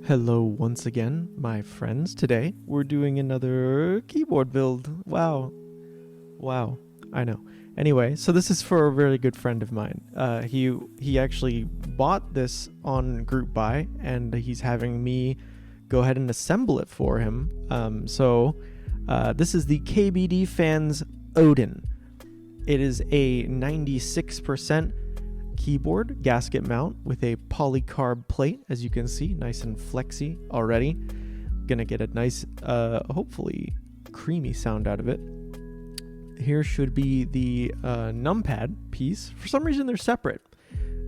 Hello once again, my friends. Today, we're doing another keyboard build. Wow. I know. Anyway, so this is for a very good friend of mine. He actually bought this on Group Buy, and he's having me go ahead and assemble it for him. This is the KBDFans ODIN. It is a 96% keyboard gasket mount with a polycarb plate, as you can see, nice and flexy already. Gonna get a nice, hopefully creamy sound out of it. Here should be the numpad piece. For some reason they're separate.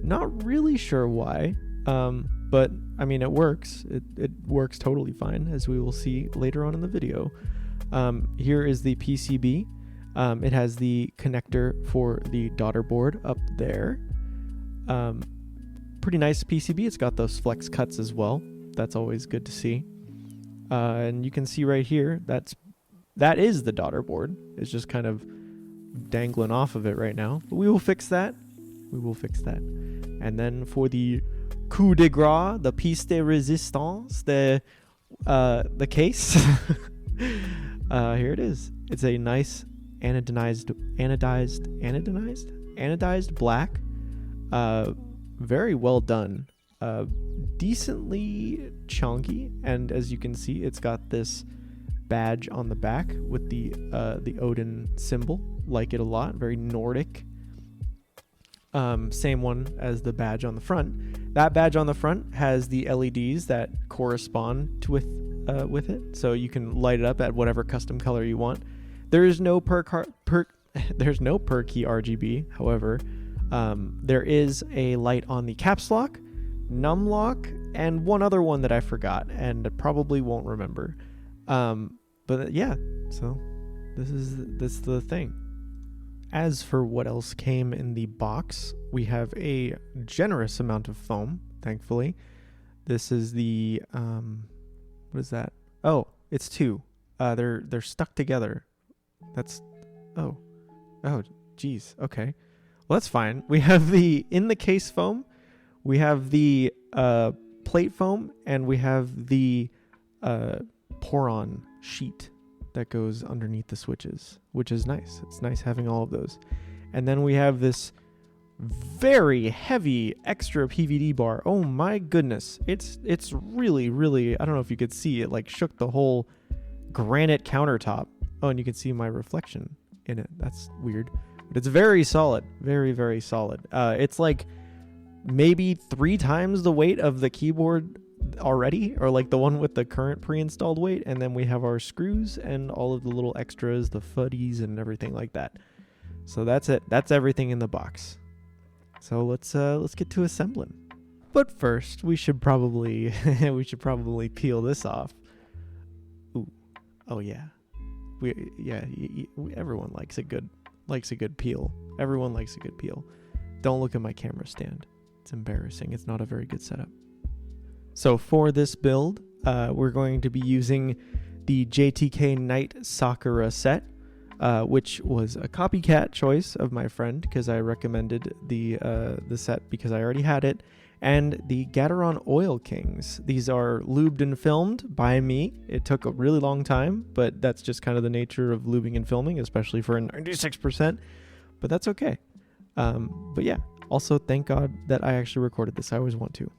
Not really sure why, but I mean it works. It works totally fine, as we will see later on in the video. Here is the PCB. It has the connector for the Daughterboard up there. Pretty nice PCB. It's got those flex cuts as well. That's always good to see. And you can see right here, that is the Daughterboard. It's just kind of dangling off of it right now. But we will fix that. And then for the coup de grace, the piece de resistance, the case. Here it is. It's a nice anodized black. Very well done. Decently chunky, and as you can see, it's got this badge on the back with the Odin symbol. Like it a lot. Very Nordic. Same one as the badge on the front. That badge on the front has the LEDs that correspond to with it, so you can light it up at whatever custom color you want. There is no there's no per key RGB. However, there is a light on the caps lock, num lock, and one other one that I forgot and probably won't remember. But yeah, so this is the thing. As for what else came in the box, we have a generous amount of foam, thankfully. This is the what is that? Oh, it's two. They're stuck together. That's oh geez. Okay. Well, that's fine. We have the in the case foam, we have the plate foam, and we have the pour-on sheet that goes underneath the switches, which is nice. It's nice having all of those. And then we have this very heavy extra PVD bar. Oh my goodness. It's really, really, I don't know if you could see it, like shook the whole granite countertop. Oh, and you can see my reflection in it. That's weird. But it's very solid. Very, very solid. It's like maybe 3 times the weight of the keyboard already, or like the one with the current pre-installed weight. And then we have our screws and all of the little extras, the footies and everything like that. So that's it. That's everything in the box. So let's get to assembling. But first, we should probably peel this off. Ooh. Oh yeah. Everyone likes a good peel. Everyone likes a good peel. Don't look at my camera stand. It's embarrassing. It's not a very good setup. So for this build, we're going to be using the JTK Night Sakura set, which was a copycat choice of my friend because I recommended the set because I already had it, and the Gateron Oil Kings. These are lubed and filmed by me. It took a really long time, but that's just kind of the nature of lubing and filming, especially for a 96%, but that's okay. But yeah, also thank God that I actually recorded this. I always want to.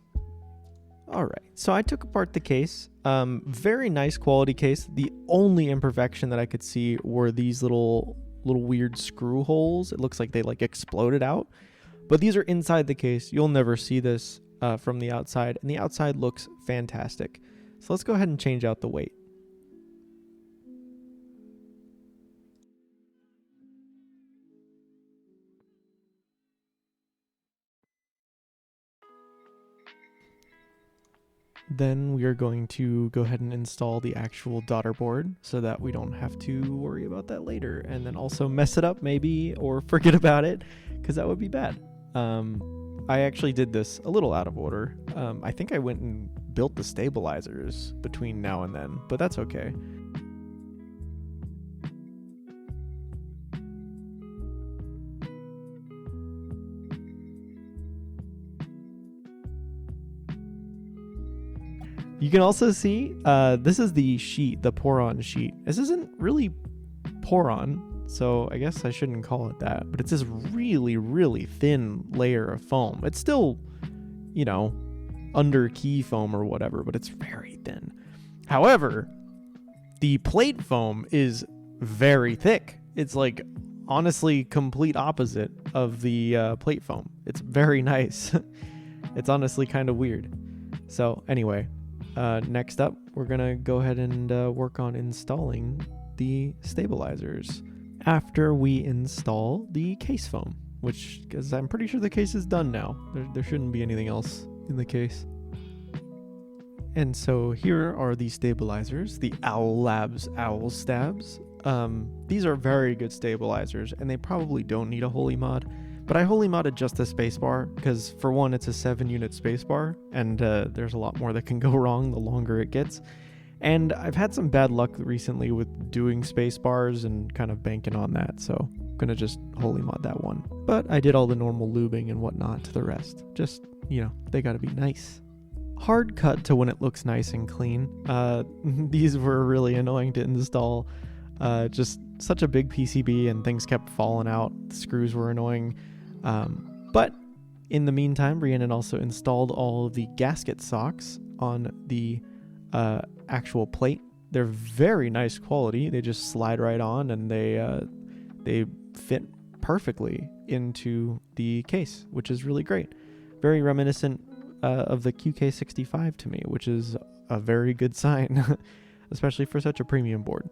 All right, so I took apart the case. Very nice quality case. The only imperfection that I could see were these little weird screw holes. It looks like they like exploded out, but these are inside the case. You'll never see this from the outside, and the outside looks fantastic. So let's go ahead and change out the weight. Then we are going to go ahead and install the actual Daughterboard so that we don't have to worry about that later, and then also mess it up maybe or forget about it, because that would be bad. I actually did this a little out of order. I think I went and built the stabilizers between now and then, but that's okay. You can also see, this is the sheet, the pour-on sheet. This isn't really pour-on, so I guess I shouldn't call it that, but it's this really, really thin layer of foam. It's still, you know, under key foam or whatever, but it's very thin. However, the plate foam is very thick. It's like, honestly, complete opposite of the plate foam. It's very nice. It's honestly kind of weird. So anyway, next up, we're gonna go ahead and work on installing the stabilizers after we install the case foam, which, because I'm pretty sure the case is done now. There shouldn't be anything else in the case. And so here are the stabilizers, the Owl Labs Owl Stabs. These are very good stabilizers, and they probably don't need a holy mod, but I holy modded just the spacebar because, for one, it's a 7-unit spacebar, and there's a lot more that can go wrong the longer it gets. And I've had some bad luck recently with doing spacebars and kind of banking on that, so I'm gonna just holy mod that one. But I did all the normal lubing and whatnot to the rest. Just, you know, they gotta be nice. Hard cut to when it looks nice and clean. These were really annoying to install. Just such a big PCB and things kept falling out. The screws were annoying. But in the meantime, Rhiannon also installed all of the gasket socks on the actual plate. They're very nice quality. They just slide right on, and they fit perfectly into the case, which is really great. Very reminiscent of the QK65 to me, which is a very good sign, especially for such a premium board.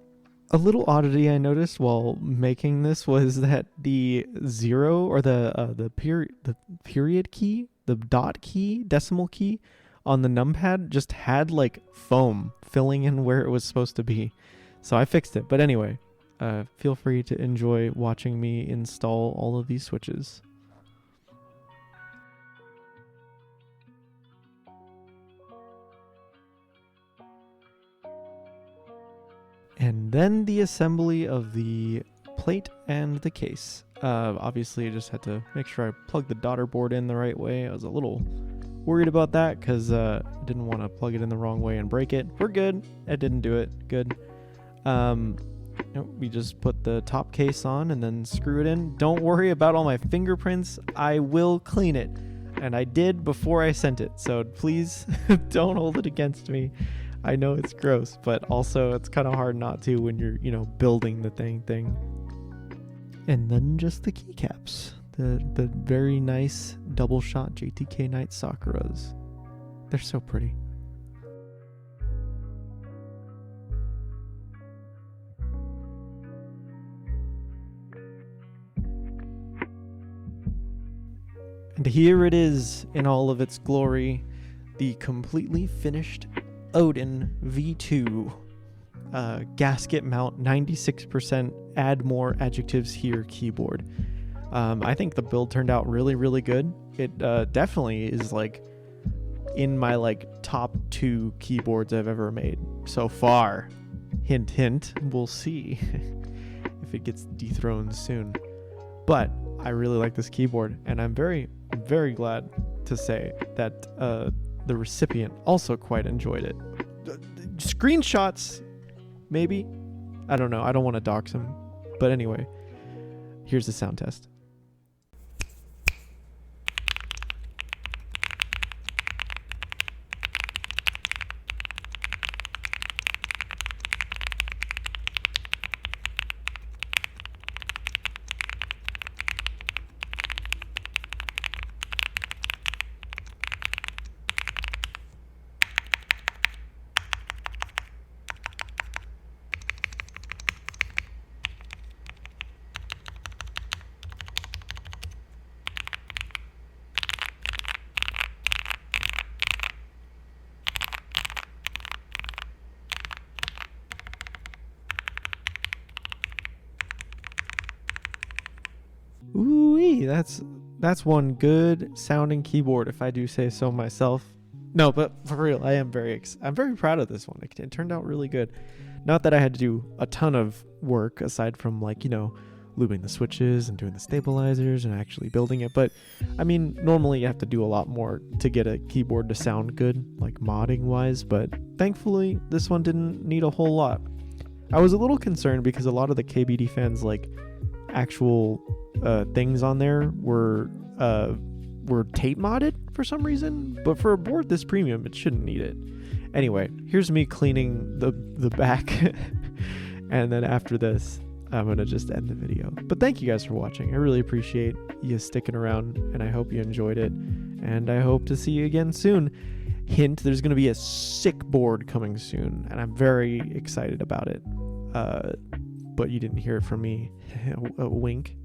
A little oddity I noticed while making this was that the 0 or the period key, the dot key, decimal key on the numpad just had like foam filling in where it was supposed to be. So I fixed it. But anyway, feel free to enjoy watching me install all of these switches. And then the assembly of the plate and the case. Obviously, I just had to make sure I plugged the Daughterboard in the right way. I was a little worried about that because I didn't want to plug it in the wrong way and break it. We're good. I didn't do it. Good. We just put the top case on and then screw it in. Don't worry about all my fingerprints. I will clean it. And I did before I sent it. So please don't hold it against me. I know it's gross, but also it's kind of hard not to when you're, you know, building the thing. And then just the keycaps. The very nice double shot JTK Night Sakuras. They're so pretty. And here it is in all of its glory, the completely finished Odin V2 gasket mount 96% add more adjectives here keyboard. I think the build turned out really good. It definitely is like in my like top 2 keyboards I've ever made so far. Hint hint, we'll see if it gets dethroned soon. But I really like this keyboard, and I'm very glad to say that the recipient also quite enjoyed it. Screenshots, maybe? I don't know. I don't want to dox him. But anyway, here's the sound test. Ooh-wee, that's one good sounding keyboard, if I do say so myself. No, but for real, I'm very proud of this one. It turned out really good. Not that I had to do a ton of work aside from, like, you know, looping the switches and doing the stabilizers and actually building it. But I mean, normally you have to do a lot more to get a keyboard to sound good, like modding wise, but thankfully this one didn't need a whole lot. I was a little concerned because a lot of the KBD fans like actual things on there were tape modded for some reason, but for a board this premium it shouldn't need it. Anyway, here's me cleaning the back and then after this I'm gonna just end the video. But thank you guys for watching. I really appreciate you sticking around and I hope you enjoyed it, and I hope to see you again soon. Hint, there's gonna be a sick board coming soon and I'm very excited about it, but you didn't hear it from me. A wink.